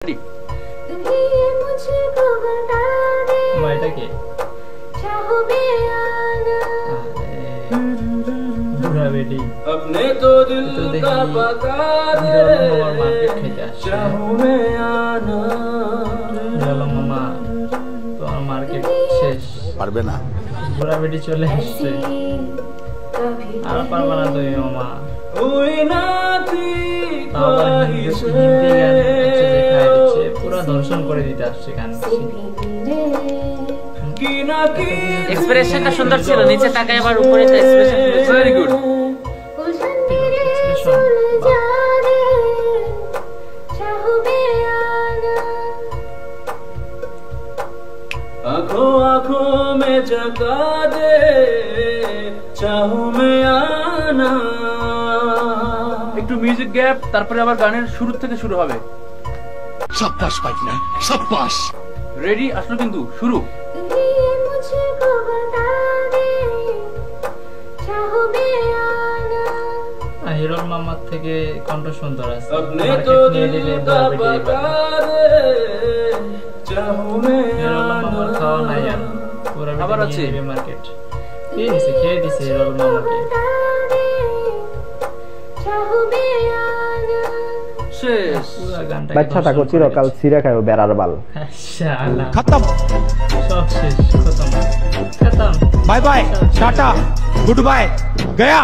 এটা কি বুড়া বেটি अपने तो दिल का पकार मार्केट খেতে আসছে चाहूं मैं आना চলো মামা তোমার মার্কেট শেষ পারবে না বুড়া বেটি চলে আসছে আর পারবে না তুমি মামা हुई ना थी ख्वाहिश হিন্দি গান দেখাই দিচ্ছে পুরো দর্শন করে দিতে আসছে গান की ना की এক্সপ্রেশনটা সুন্দর ছিল নিচে তাকায় আবার উপরে তো এক্সপ্রেশন वेरी गुड आँखों आँखों में जगा दे चाहूं मैं आना একটু মিউজিক গ্যাপ তারপরে আবার গানের শুরু থেকে শুরু হবে शाबाश पार्टनर शाबाश রেডি আসলো কিন্তু শুরু হিরোর মামার থেকে কণ্ঠ সুন্দর আছে अपने तो दिल का पकार चाहूं मैं হিরোর মামার খাওয়া নাই আর পুরো আবার আছে মার্কেট খেয়ে দিছে হিরোর মামাকে শেষ পুরো গানটা বাচ্চা থাকো চিরকাল ছিঁড়ে খাও বেড়ার বাল শালা खत्म সব শেষ খতম খতম bye bye tata goodbye गया